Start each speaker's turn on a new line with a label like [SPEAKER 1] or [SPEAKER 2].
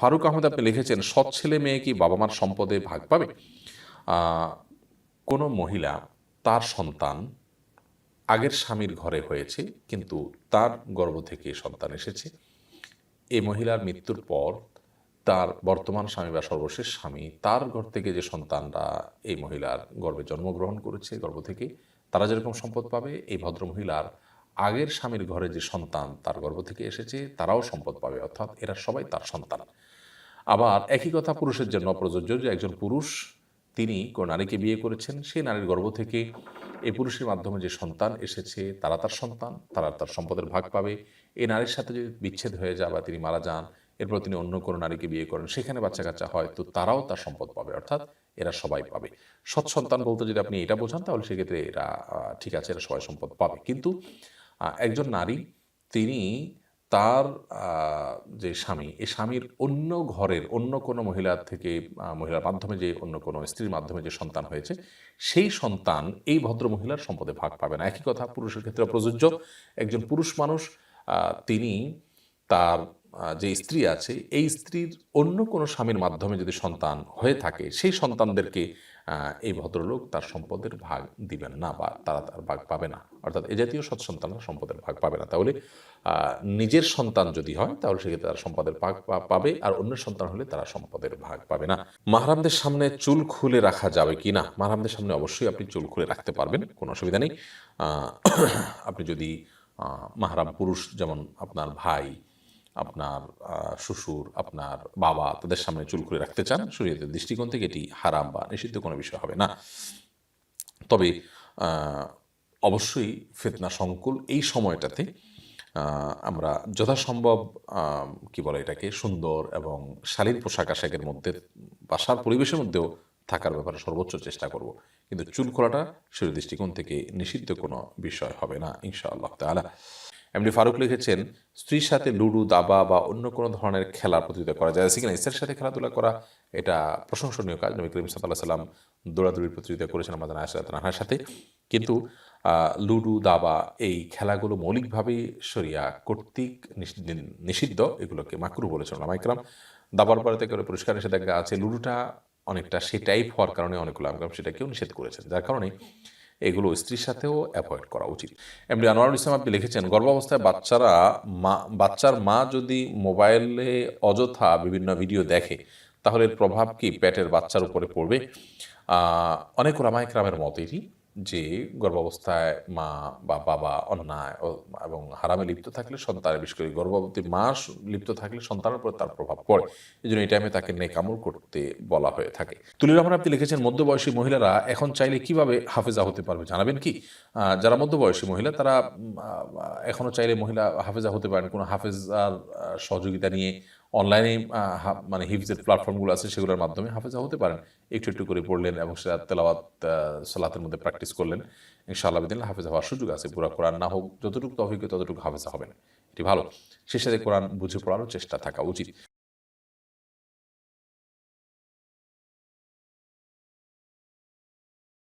[SPEAKER 1] ফারুক আহমেদ আপনি লিখেছেন, সৎ ছেলে মেয়ে কি বাবা মার সম্পদে ভাগ পাবে? কোনো মহিলা তার সন্তান আগের স্বামীর ঘরে হয়েছে, কিন্তু তার গর্ভ থেকে সন্তান এসেছে। এই মহিলার মৃত্যুর পর তার বর্তমান স্বামী বা সর্বশেষ স্বামী তার ঘর থেকে যে সন্তানরা এই মহিলার গর্ভে জন্মগ্রহণ করেছে, গর্ভ থেকে তারা যেরকম সম্পদ পাবে, এই ভদ্রমহিলার আগের স্বামীর ঘরে যে সন্তান তার গর্ভ থেকে এসেছে তারাও সম্পদ পাবে, অর্থাৎ এরা সবাই তার সন্তান। আবার একই কথা পুরুষের জন্য প্রযোজ্য, যে একজন পুরুষ তিনি কোন নারীকে বিয়ে করেছেন, সেই নারীর গর্ভ থেকে এই পুরুষের মাধ্যমে যে সন্তান এসেছে তারা তার সন্তান, তারা তার সম্পদের ভাগ পাবে। এই নারীর সাথে যদি বিচ্ছেদ হয়ে যায় বা তিনি মারা যান, এরপর তিনি অন্য কোনো নারীকে বিয়ে করেন, সেখানে বাচ্চা কাচ্চা হয়, তো তারাও তার সম্পদ পাবে, অর্থাৎ এরা সবাই পাবে। সৎ সন্তান বলতে যদি আপনি এটা বোঝান তাহলে সেক্ষেত্রে এরা ঠিক আছে, এরা সবাই সম্পদ পাবে। কিন্তু একজন নারী তিনি তার যে স্বামী, এই স্বামীর অন্য ঘরের অন্য কোনো মহিলার থেকে মহিলার মাধ্যমে যে অন্য কোনো স্ত্রীর মাধ্যমে যে সন্তান হয়েছে, সেই সন্তান এই ভদ্র মহিলার সম্পদে ভাগ পাবে না। একই কথা পুরুষের ক্ষেত্রে প্রযোজ্য। একজন পুরুষ মানুষ তিনি তার যে স্ত্রী আছে, এই স্ত্রীর অন্য কোনো স্বামীর মাধ্যমে যদি সন্তান হয়ে থাকে, সেই সন্তানদেরকে এই ভদ্রলোক তার সম্পদের ভাগ দিবেন না, বা তারা তার ভাগ পাবে না, অর্থাৎ এ জাতীয় সৎ সন্তানরা সম্পদের ভাগ পাবে না। তাহলে নিজের সন্তান যদি হয় তাহলে সেক্ষেত্রে তারা সম্পদের ভাগ পাবে, আর অন্যের সন্তান হলে তারা সম্পদের ভাগ পাবে না। মাহরামদের সামনে চুল খুলে রাখা যাবে কি না? মাহরামদের সামনে অবশ্যই আপনি চুল খুলে রাখতে পারবেন, কোনো অসুবিধা নেই। আপনি যদি মাহরাম পুরুষ, যেমন আপনার ভাই, আপনার শ্বশুর, আপনার বাবা, তাদের সামনে চুল খুলে রাখতে চান, শরীয়তের দৃষ্টিকোণ থেকে এটি হারাম বা নিষিদ্ধ কোনো বিষয় হবে না। তবে অবশ্যই ফিতনা সংকুল এই সময়টাতে আমরা যথাসম্ভব কি বলে এটাকে, সুন্দর এবং শালীন পোশাক আশাকের মধ্যে, বাসার পরিবেশের মধ্যেও থাকার ব্যাপারে সর্বোচ্চ চেষ্টা করব। কিন্তু চুল খোলাটা শরীর দৃষ্টিকোণ থেকে নিষিদ্ধ কোনো বিষয় হবে না ইনশাআল্লাহ তাআলা। এমডি ফারুক লিখেছেন, স্ত্রীর সাথে লুডু, দাবা বা অন্য কোনো ধরনের খেলা প্রতিযোগিতা করা যায় কিনা? স্ত্রীর সাথে খেলাধুলা করা এটা প্রশংসনীয় কাজ। নবী করিম সাল্লাল্লাহু আলাইহি সাল্লাম দৌড়াদৌড়ির প্রতিযোগিতা করেছেন আমাদের আয়েশা রাদিয়াল্লাহু সাথে। কিন্তু লুডু, দাবা এই খেলাগুলো মৌলিকভাবেই শরিয়া কর্তৃক নিষিদ্ধ, এগুলোকে মাকরুহ বলেছেন উলামায়ে কেরাম। দাবার পরে করে পরিষ্কার নিষেধাজ্ঞা আছে। লুডুটা অনেকটা সে টাইপ হওয়ার কারণে অনেক উলামায়ে কেরাম সেটাকেও নিষেধ করেছেন, যার কারণে এগুলো স্ত্রীর সাথেও অ্যাভয়েড করা উচিত। এমনি আনোয়ারুল ইসলাম আপনি লিখেছেন, গর্ভাবস্থায় বাচ্চার মা যদি মোবাইলে অযথা বিভিন্ন ভিডিও দেখে, তাহলে এর প্রভাব কি পেটের বাচ্চার উপরে পড়বে? অনেক ওলামায়ে কেরামের মত এটি, যে গর্ভাবস্থায় মা বা বাবা অন্যায় এবং হারামে লিপ্ত থাকলে সন্তানের, বিশেষ করে গর্ভবতী মা লিপ্ত থাকলে সন্তানের উপর তার প্রভাব পড়ে। এই জন্য এই টাইমে তাকে নেকামল করতে বলা হয়ে থাকে। তুলির রহমান আপনি লিখেছেন, মধ্যবয়সী মহিলারা এখন চাইলে কিভাবে হাফেজা হতে পারবে জানাবেন কি? যারা মধ্যবয়সী মহিলা তারা এখনও চাইলে মহিলা হাফেজা হতে পারেন, কোনো হাফেজার সহযোগিতা নিয়ে অনলাইনে মানে হিফজের প্ল্যাটফর্মগুলো আছে, সেগুলোর মাধ্যমে হাফেজা হতে পারেন। একটু একটু করে পড়লেন এবং সেটা তেলাওয়াত সালাতের মধ্যে প্র্যাকটিস করলেন, ইনশাআল্লাহ বিদিল্লাহ হাফেজা হওয়ার সুযোগ আছে। পুরো কোরআন না হোক, যতটুকু তৌফিক ততটুকু হাফেজা হবেন, এটি ভালো। সে সাথে কোরআন বুঝে পড়ারও চেষ্টা থাকা উচিত।